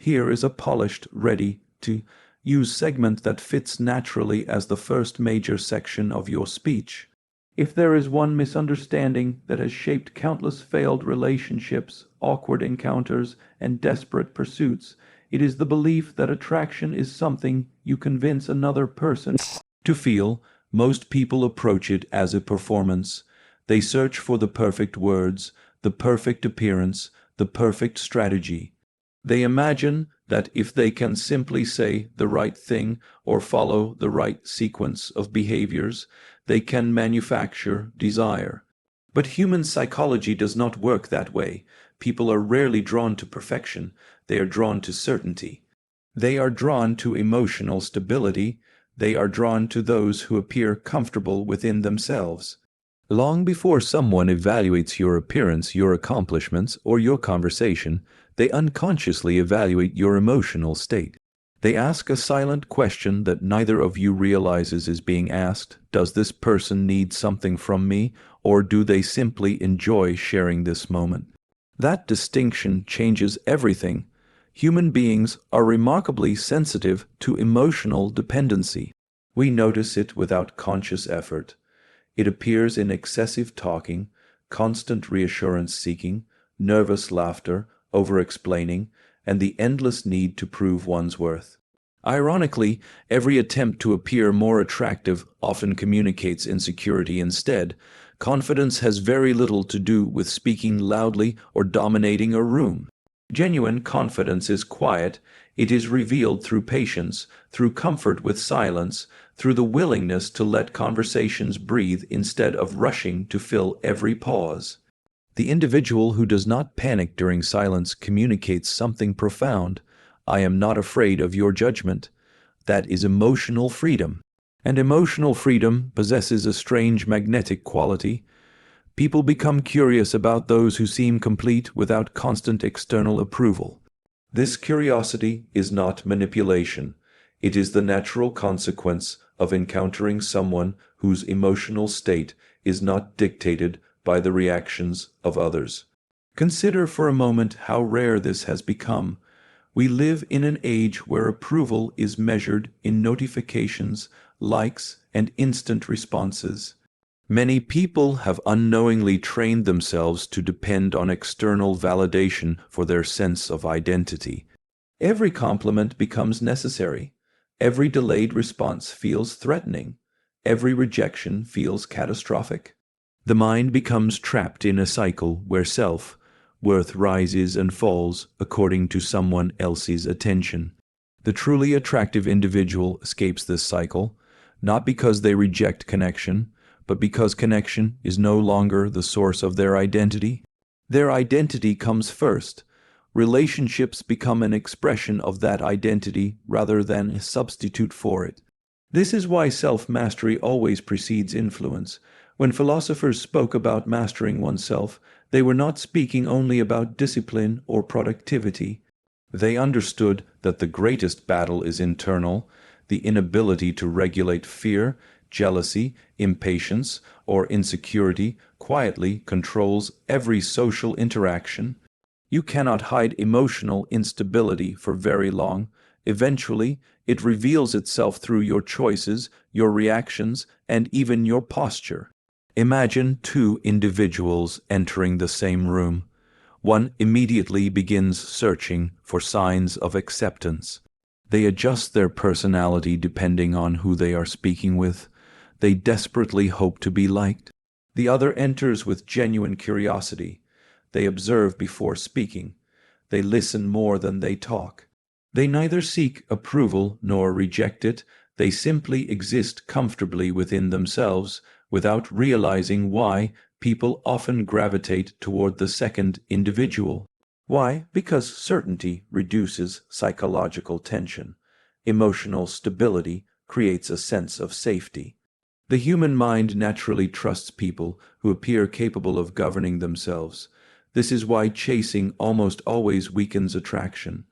Here is a polished, ready-to-use segment that fits naturally as the first major section of your speech. If there is one misunderstanding that has shaped countless failed relationships, awkward encounters, and desperate pursuits, it is the belief that attraction is something you convince another person to feel. Most people approach it as a performance. They search for the perfect words, the perfect appearance, the perfect strategy. They imagine that if they can simply say the right thing or follow the right sequence of behaviors, they can manufacture desire. But human psychology does not work that way. People are rarely drawn to perfection. They are drawn to certainty. They are drawn to emotional stability. They are drawn to those who appear comfortable within themselves. Long before someone evaluates your appearance, your accomplishments, or your conversation, they unconsciously evaluate your emotional state. They ask a silent question that neither of you realizes is being asked. Does this person need something from me, or do they simply enjoy sharing this moment? That distinction changes everything. Human beings are remarkably sensitive to emotional dependency. We notice it without conscious effort. It appears in excessive talking, constant reassurance seeking, nervous laughter, over-explaining, and the endless need to prove one's worth. Ironically, every attempt to appear more attractive often communicates insecurity instead. Confidence has very little to do with speaking loudly or dominating a room. Genuine confidence is quiet. It is revealed through patience, through comfort with silence, through the willingness to let conversations breathe instead of rushing to fill every pause. The individual who does not panic during silence communicates something profound. I am not afraid of your judgment. That is emotional freedom. And emotional freedom possesses a strange magnetic quality. People become curious about those who seem complete without constant external approval. This curiosity is not manipulation. It is the natural consequence of encountering someone whose emotional state is not dictated by the reactions of others. Consider for a moment how rare this has become. We live in an age where approval is measured in notifications, likes, and instant responses. Many people have unknowingly trained themselves to depend on external validation for their sense of identity. Every compliment becomes necessary. Every delayed response feels threatening. Every rejection feels catastrophic. The mind becomes trapped in a cycle where self-worth rises and falls according to someone else's attention. The truly attractive individual escapes this cycle, not because they reject connection, but because connection is no longer the source of their identity. Their identity comes first. Relationships become an expression of that identity rather than a substitute for it. This is why self-mastery always precedes influence. When philosophers spoke about mastering oneself, they were not speaking only about discipline or productivity. They understood that the greatest battle is internal. The inability to regulate fear, jealousy, impatience, or insecurity quietly controls every social interaction. You cannot hide emotional instability for very long. Eventually, it reveals itself through your choices, your reactions, and even your posture. Imagine two individuals entering the same room. One immediately begins searching for signs of acceptance. They adjust their personality depending on who they are speaking with. They desperately hope to be liked. The other enters with genuine curiosity. They observe before speaking. They listen more than they talk. They neither seek approval nor reject it. They simply exist comfortably within themselves without realizing why. People often gravitate toward the second individual. Why? Because certainty reduces psychological tension. Emotional stability creates a sense of safety. The human mind naturally trusts people who appear capable of governing themselves. This is why chasing almost always weakens attraction.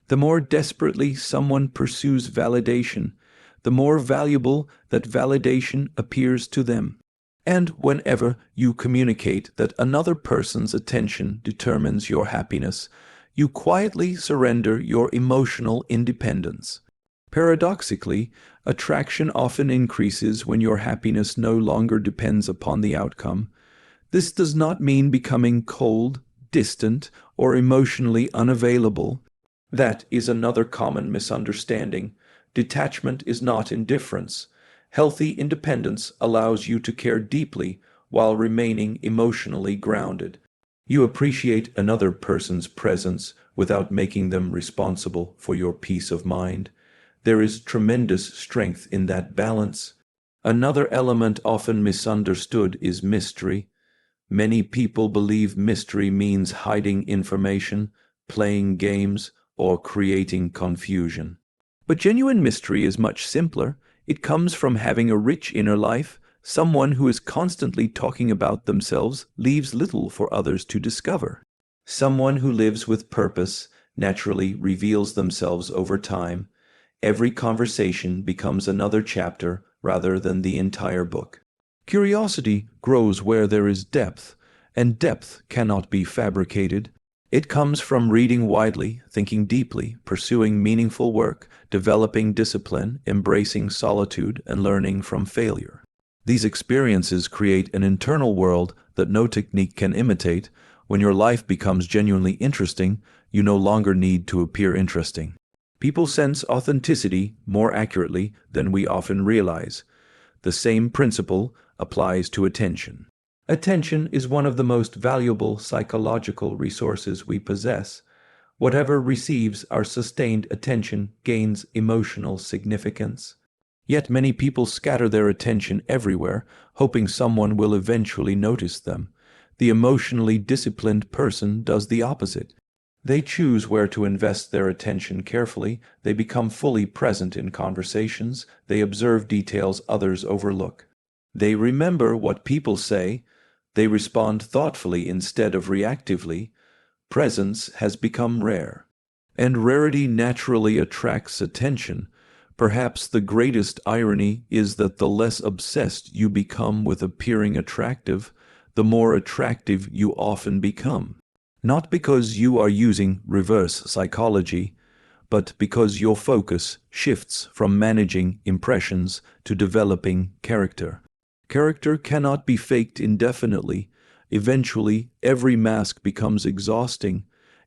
The more desperately someone pursues validation, the more valuable that validation appears to them. And whenever you communicate that another person's attention determines your happiness, You quietly surrender your emotional independence. Paradoxically, attraction often increases when your happiness no longer depends upon the outcome. This does not mean becoming cold, distant, or emotionally unavailable. That is another common misunderstanding. Detachment is not indifference. Healthy independence allows you to care deeply while remaining emotionally grounded. You appreciate another person's presence without making them responsible for your peace of mind. There is tremendous strength in that balance. Another element often misunderstood is mystery. Many people believe mystery means hiding information, playing games, or creating confusion. But genuine mystery is much simpler. It comes from having a rich inner life. Someone who is constantly talking about themselves leaves little for others to discover. Someone who lives with purpose naturally reveals themselves over time. Every conversation becomes another chapter rather than the entire book. Curiosity grows where there is depth, and depth cannot be fabricated. It comes from reading widely, thinking deeply, pursuing meaningful work, developing discipline, embracing solitude, and learning from failure. These experiences create an internal world that no technique can imitate. When your life becomes genuinely interesting, you no longer need to appear interesting. People sense authenticity more accurately than we often realize. The same principle applies to attention. Attention is one of the most valuable psychological resources we possess. Whatever receives our sustained attention gains emotional significance. Yet many people scatter their attention everywhere, hoping someone will eventually notice them. The emotionally disciplined person does the opposite. They choose where to invest their attention carefully. They become fully present in conversations. They observe details others overlook. They remember what people say. They respond thoughtfully instead of reactively. Presence has become rare. And rarity naturally attracts attention. Perhaps the greatest irony is that the less obsessed you become with appearing attractive, the more attractive you often become. Not because you are using reverse psychology, but because your focus shifts from managing impressions to developing character. Character cannot be faked indefinitely. Eventually, every mask becomes exhausting.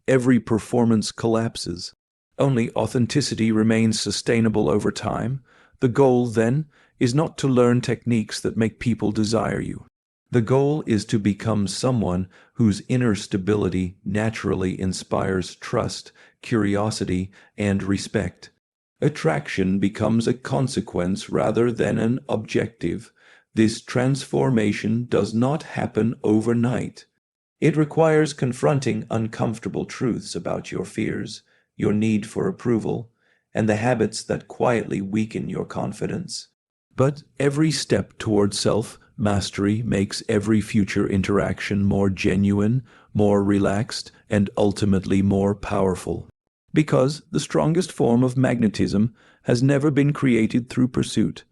Every performance collapses. Only authenticity remains sustainable over time. The goal, then, is not to learn techniques that make people desire you. The goal is to become someone whose inner stability naturally inspires trust, curiosity, and respect. Attraction becomes a consequence rather than an objective. This transformation does not happen overnight. It requires confronting uncomfortable truths about your fears, your need for approval, and the habits that quietly weaken your confidence. But every step toward self-mastery makes every future interaction more genuine, more relaxed, and ultimately more powerful. Because the strongest form of magnetism has never been created through pursuit.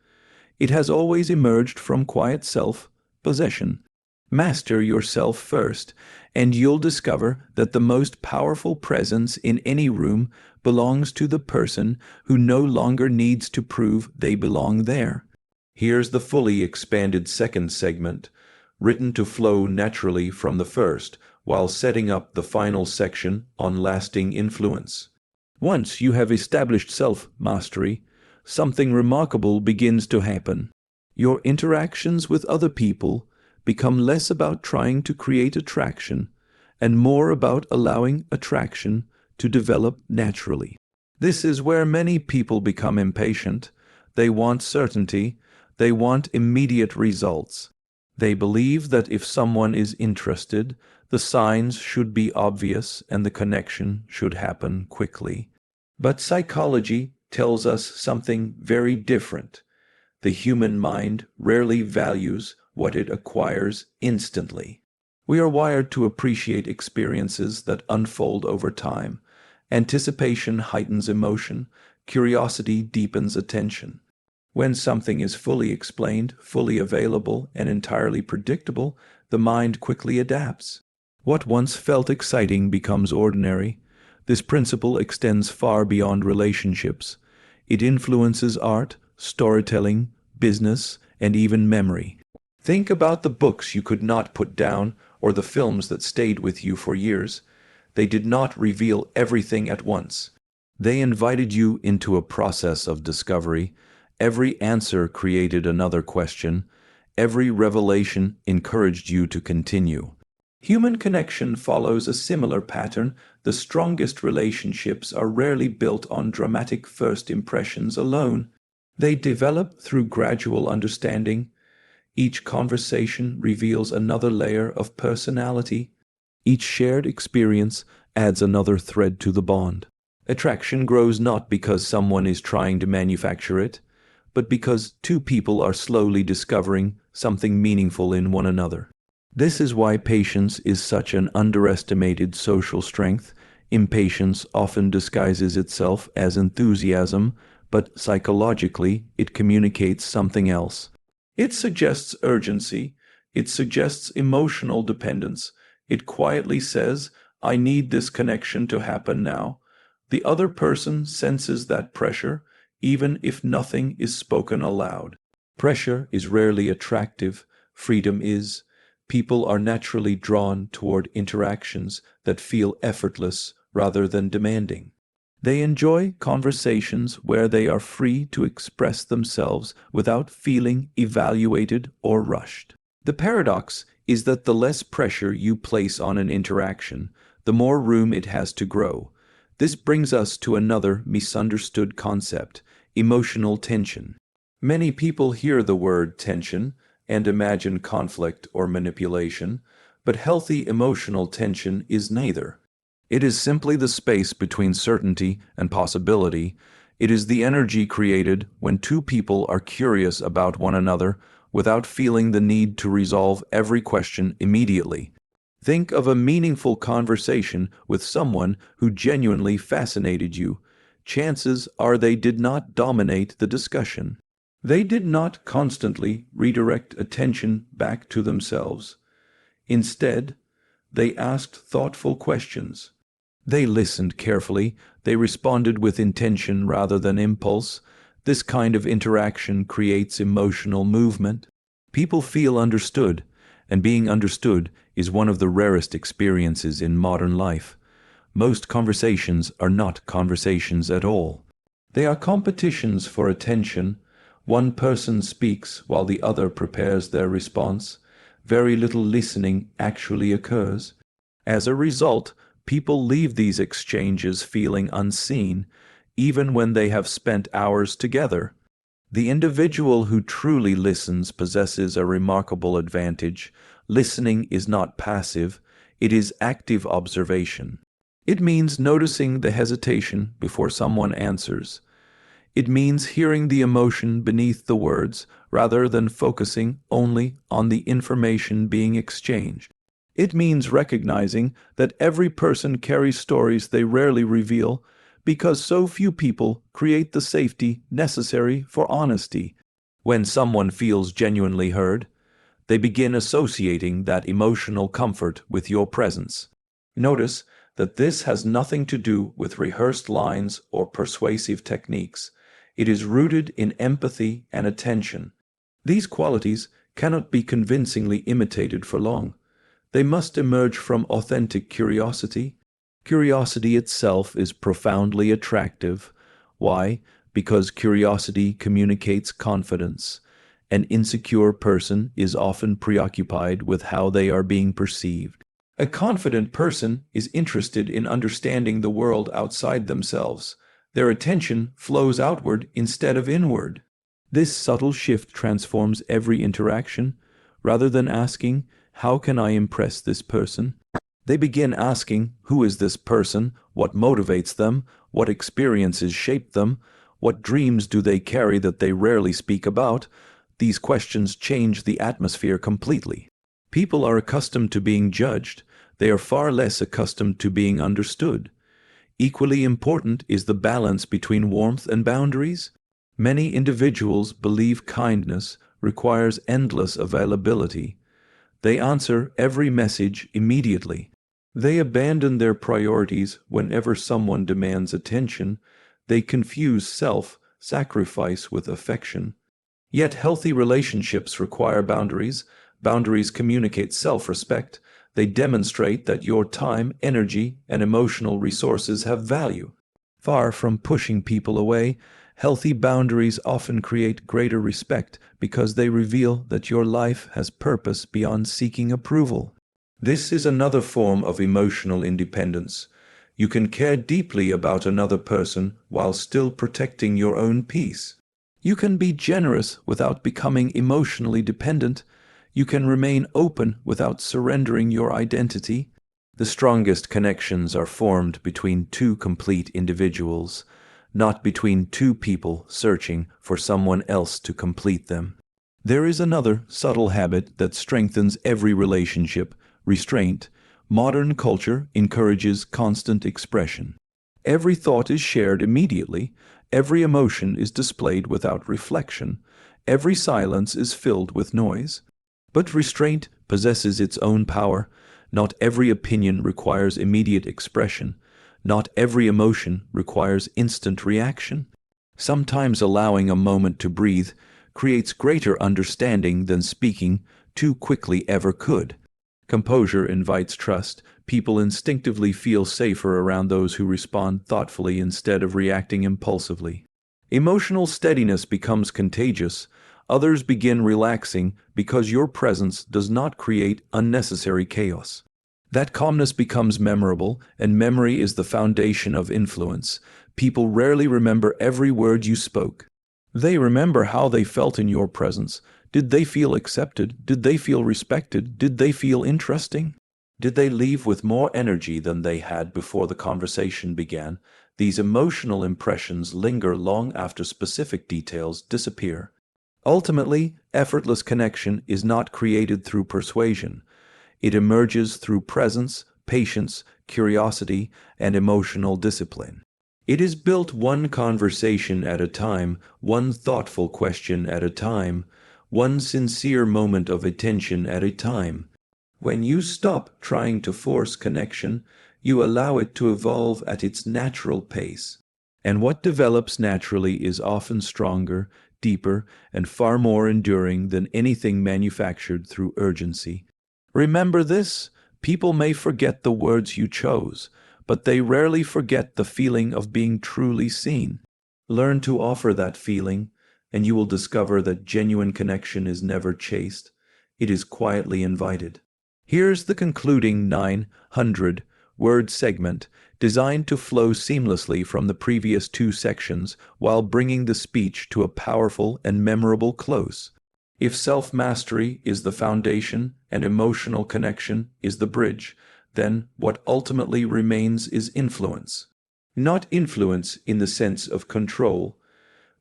It has always emerged from quiet self-possession. Master yourself first, and you'll discover that the most powerful presence in any room belongs to the person who no longer needs to prove they belong there. Here's the fully expanded second segment, written to flow naturally from the first, while setting up the final section on lasting influence. Once you have established self-mastery, something remarkable begins to happen. Your interactions with other people become less about trying to create attraction and more about allowing attraction to develop naturally. This is where many people become impatient. They want certainty. They want immediate results. They believe that if someone is interested, the signs should be obvious and the connection should happen quickly. But psychology tells us something very different. The human mind rarely values what it acquires instantly. We are wired to appreciate experiences that unfold over time. Anticipation heightens emotion. Curiosity deepens attention. When something is fully explained, fully available, and entirely predictable, the mind quickly adapts. What once felt exciting becomes ordinary. This principle extends far beyond relationships. It influences art, storytelling, business, and even memory. Think about the books you could not put down or the films that stayed with you for years. They did not reveal everything at once. They invited you into a process of discovery. Every answer created another question. Every revelation encouraged you to continue. Human connection follows a similar pattern. The strongest relationships are rarely built on dramatic first impressions alone. They develop through gradual understanding. Each conversation reveals another layer of personality. Each shared experience adds another thread to the bond. Attraction grows not because someone is trying to manufacture it, but because two people are slowly discovering something meaningful in one another. This is why patience is such an underestimated social strength. Impatience often disguises itself as enthusiasm, but psychologically it communicates something else. It suggests urgency. It suggests emotional dependence. It quietly says, I need this connection to happen now. The other person senses that pressure, even if nothing is spoken aloud. Pressure is rarely attractive. Freedom is. People are naturally drawn toward interactions that feel effortless rather than demanding. They enjoy conversations where they are free to express themselves without feeling evaluated or rushed. The paradox is that the less pressure you place on an interaction, the more room it has to grow. This brings us to another misunderstood concept: emotional tension. Many people hear the word tension and imagine conflict or manipulation, but healthy emotional tension is neither. It is simply the space between certainty and possibility. It is the energy created when two people are curious about one another without feeling the need to resolve every question immediately. Think of a meaningful conversation with someone who genuinely fascinated you. Chances are they did not dominate the discussion. They did not constantly redirect attention back to themselves. Instead, they asked thoughtful questions. They listened carefully. They responded with intention rather than impulse. This kind of interaction creates emotional movement. People feel understood, and being understood is one of the rarest experiences in modern life. Most conversations are not conversations at all. They are competitions for attention. One person speaks while the other prepares their response. Very little listening actually occurs. As a result, people leave these exchanges feeling unseen, even when they have spent hours together. The individual who truly listens possesses a remarkable advantage. Listening is not passive, it is active observation. It means noticing the hesitation before someone answers. It means hearing the emotion beneath the words rather than focusing only on the information being exchanged. It means recognizing that every person carries stories they rarely reveal because so few people create the safety necessary for honesty. When someone feels genuinely heard, they begin associating that emotional comfort with your presence. Notice that this has nothing to do with rehearsed lines or persuasive techniques. It is rooted in empathy and attention. These qualities cannot be convincingly imitated for long. They must emerge from authentic curiosity. Curiosity itself is profoundly attractive. Why? Because curiosity communicates confidence. An insecure person is often preoccupied with how they are being perceived. A confident person is interested in understanding the world outside themselves. Their attention flows outward instead of inward. This subtle shift transforms every interaction. Rather than asking, how can I impress this person? They begin asking, who is this person? What motivates them? What experiences shape them? What dreams do they carry that they rarely speak about? These questions change the atmosphere completely. People are accustomed to being judged. They are far less accustomed to being understood. Equally important is the balance between warmth and boundaries. Many individuals believe kindness requires endless availability. They answer every message immediately. They abandon their priorities whenever someone demands attention. They confuse self-sacrifice with affection. Yet healthy relationships require boundaries. Boundaries communicate self-respect. They demonstrate that your time, energy, and emotional resources have value. Far from pushing people away, healthy boundaries often create greater respect because they reveal that your life has purpose beyond seeking approval. This is another form of emotional independence. You can care deeply about another person while still protecting your own peace. You can be generous without becoming emotionally dependent. You can remain open without surrendering your identity. The strongest connections are formed between two complete individuals, not between two people searching for someone else to complete them. There is another subtle habit that strengthens every relationship: restraint. Modern culture encourages constant expression. Every thought is shared immediately. Every emotion is displayed without reflection. Every silence is filled with noise. But restraint possesses its own power. Not every opinion requires immediate expression. Not every emotion requires instant reaction. Sometimes allowing a moment to breathe creates greater understanding than speaking too quickly ever could. Composure invites trust. People instinctively feel safer around those who respond thoughtfully instead of reacting impulsively. Emotional steadiness becomes contagious. Others begin relaxing because your presence does not create unnecessary chaos. That calmness becomes memorable, and memory is the foundation of influence. People rarely remember every word you spoke. They remember how they felt in your presence. Did they feel accepted? Did they feel respected? Did they feel interesting? Did they leave with more energy than they had before the conversation began? These emotional impressions linger long after specific details disappear. Ultimately, effortless connection is not created through persuasion. It emerges through presence, patience, curiosity, and emotional discipline. It is built one conversation at a time, one thoughtful question at a time, one sincere moment of attention at a time. When you stop trying to force connection, you allow it to evolve at its natural pace. And what develops naturally is often stronger, deeper, and far more enduring than anything manufactured through urgency. Remember this: people may forget the words you chose, but they rarely forget the feeling of being truly seen. Learn to offer that feeling, and you will discover that genuine connection is never chased. It is quietly invited. Here's the concluding 900-word segment, designed to flow seamlessly from the previous two sections while bringing the speech to a powerful and memorable close. If self-mastery is the foundation and emotional connection is the bridge, then what ultimately remains is influence. Not influence in the sense of control,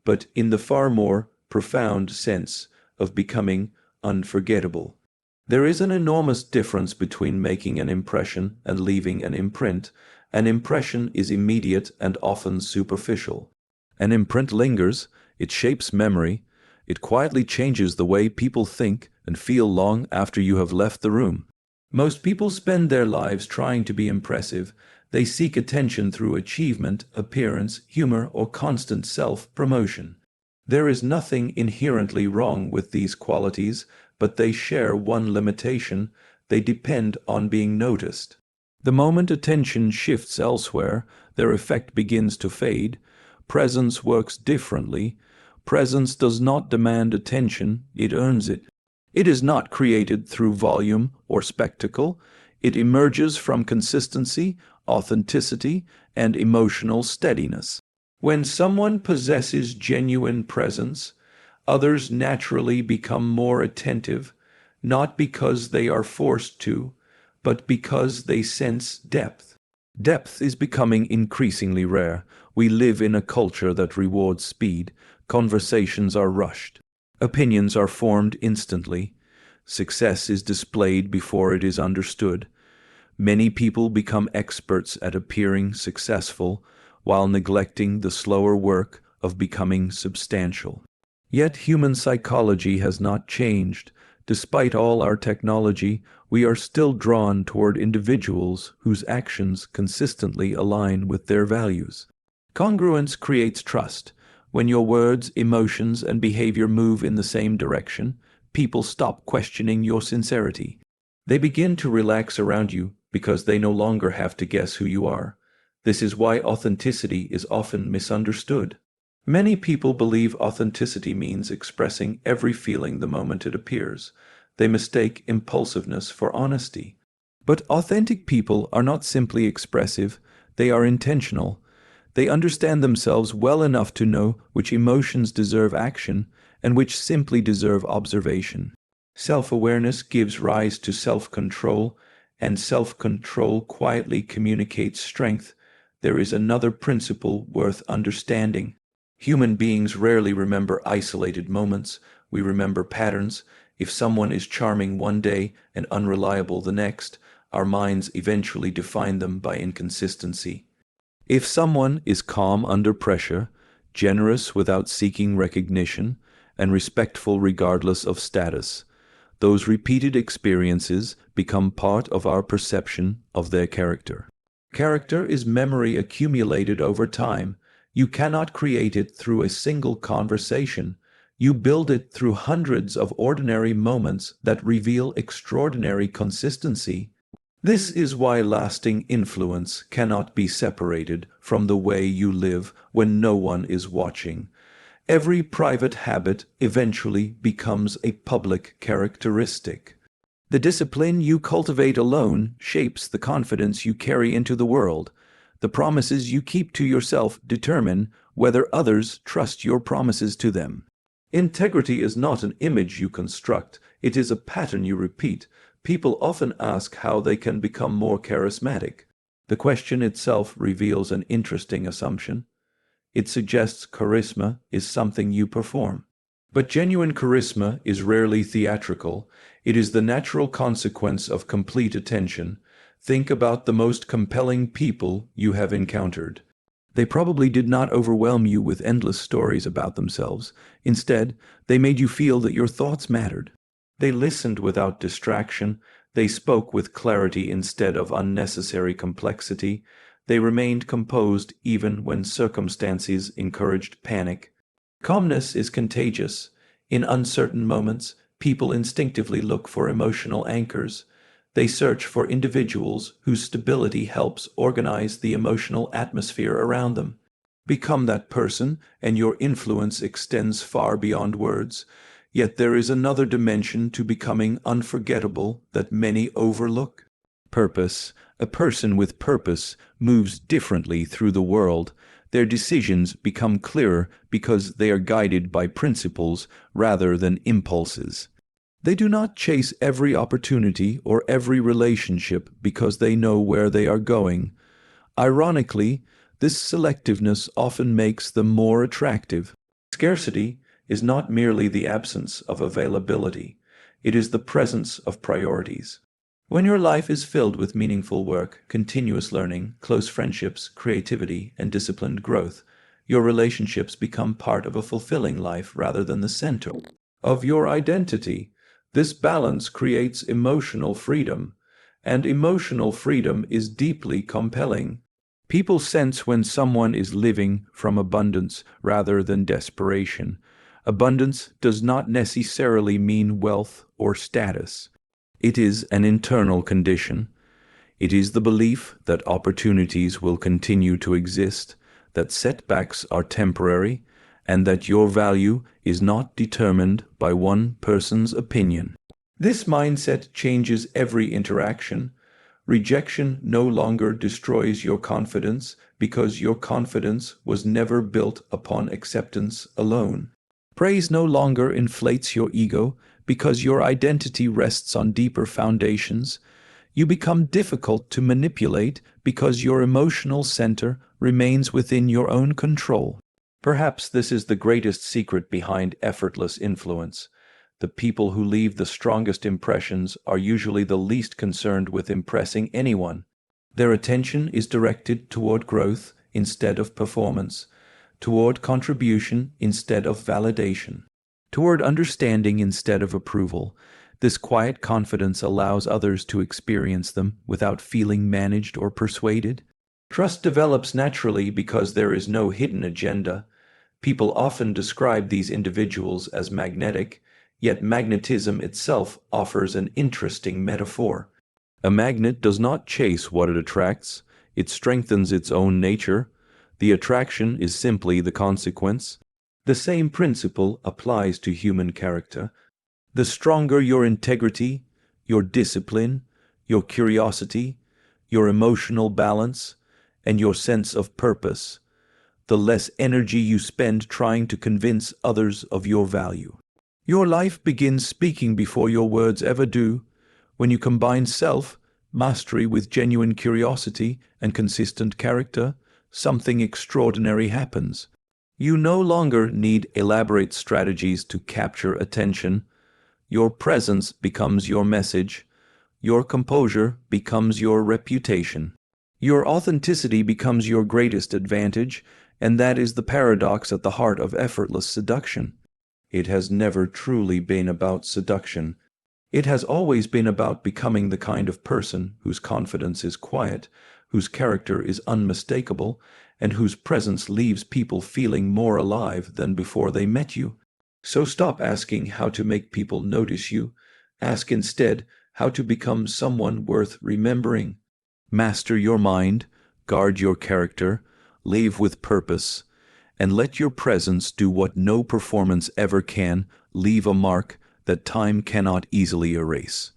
but in the far more profound sense of becoming unforgettable. There is an enormous difference between making an impression and leaving an imprint. An impression is immediate and often superficial. An imprint lingers, it shapes memory, it quietly changes the way people think and feel long after you have left the room. Most people spend their lives trying to be impressive. They seek attention through achievement, appearance, humor, or constant self-promotion. There is nothing inherently wrong with these qualities, but they share one limitation: they depend on being noticed. The moment attention shifts elsewhere, their effect begins to fade. Presence works differently. Presence does not demand attention, it earns it. It is not created through volume or spectacle. It emerges from consistency, authenticity, and emotional steadiness. When someone possesses genuine presence, others naturally become more attentive, not because they are forced to, but because they sense depth. Depth is becoming increasingly rare. We live in a culture that rewards speed. Conversations are rushed. Opinions are formed instantly. Success is displayed before it is understood. Many people become experts at appearing successful while neglecting the slower work of becoming substantial. Yet human psychology has not changed. Despite all our technology, we are still drawn toward individuals whose actions consistently align with their values. Congruence creates trust. When your words, emotions, and behavior move in the same direction, people stop questioning your sincerity. They begin to relax around you because they no longer have to guess who you are. This is why authenticity is often misunderstood. Many people believe authenticity means expressing every feeling the moment it appears. They mistake impulsiveness for honesty. But authentic people are not simply expressive, they are intentional. They understand themselves well enough to know which emotions deserve action and which simply deserve observation. Self-awareness gives rise to self-control, and self-control quietly communicates strength. There is another principle worth understanding. Human beings rarely remember isolated moments. We remember patterns. If someone is charming one day and unreliable the next, our minds eventually define them by inconsistency. If someone is calm under pressure, generous without seeking recognition, and respectful regardless of status, those repeated experiences become part of our perception of their character. Character is memory accumulated over time. You cannot create it through a single conversation. You build it through hundreds of ordinary moments that reveal extraordinary consistency. This is why lasting influence cannot be separated from the way you live when no one is watching. Every private habit eventually becomes a public characteristic. The discipline you cultivate alone shapes the confidence you carry into the world. The promises you keep to yourself determine whether others trust your promises to them. Integrity is not an image you construct, it is a pattern you repeat. People often ask how they can become more charismatic. The question itself reveals an interesting assumption. It suggests charisma is something you perform. But genuine charisma is rarely theatrical. It is the natural consequence of complete attention. Think about the most compelling people you have encountered. They probably did not overwhelm you with endless stories about themselves. Instead, they made you feel that your thoughts mattered. They listened without distraction. They spoke with clarity instead of unnecessary complexity. They remained composed even when circumstances encouraged panic. Calmness is contagious. In uncertain moments, people instinctively look for emotional anchors. They search for individuals whose stability helps organize the emotional atmosphere around them. Become that person, and your influence extends far beyond words. Yet there is another dimension to becoming unforgettable that many overlook. Purpose. A person with purpose moves differently through the world. Their decisions become clearer because they are guided by principles rather than impulses. They do not chase every opportunity or every relationship because they know where they are going. Ironically, this selectiveness often makes them more attractive. Scarcity is not merely the absence of availability, it is the presence of priorities. When your life is filled with meaningful work, continuous learning, close friendships, creativity, and disciplined growth, your relationships become part of a fulfilling life rather than the center of your identity. This balance creates emotional freedom, and emotional freedom is deeply compelling. People sense when someone is living from abundance rather than desperation. Abundance does not necessarily mean wealth or status. It is an internal condition. It is the belief that opportunities will continue to exist, that setbacks are temporary, and that your value is not determined by one person's opinion. This mindset changes every interaction. Rejection no longer destroys your confidence because your confidence was never built upon acceptance alone. Praise no longer inflates your ego because your identity rests on deeper foundations. You become difficult to manipulate because your emotional center remains within your own control. Perhaps this is the greatest secret behind effortless influence. The people who leave the strongest impressions are usually the least concerned with impressing anyone. Their attention is directed toward growth instead of performance, toward contribution instead of validation, toward understanding instead of approval. This quiet confidence allows others to experience them without feeling managed or persuaded. Trust develops naturally because there is no hidden agenda. People often describe these individuals as magnetic, yet magnetism itself offers an interesting metaphor. A magnet does not chase what it attracts, it strengthens its own nature. The attraction is simply the consequence. The same principle applies to human character. The stronger your integrity, your discipline, your curiosity, your emotional balance, and your sense of purpose, the less energy you spend trying to convince others of your value. Your life begins speaking before your words ever do. When you combine self-mastery with genuine curiosity and consistent character, something extraordinary happens. You no longer need elaborate strategies to capture attention. Your presence becomes your message. Your composure becomes your reputation. Your authenticity becomes your greatest advantage, and that is the paradox at the heart of effortless seduction. It has never truly been about seduction. It has always been about becoming the kind of person whose confidence is quiet, whose character is unmistakable, and whose presence leaves people feeling more alive than before they met you. So stop asking how to make people notice you. Ask instead how to become someone worth remembering. Master your mind, guard your character, live with purpose, and let your presence do what no performance ever can: leave a mark that time cannot easily erase.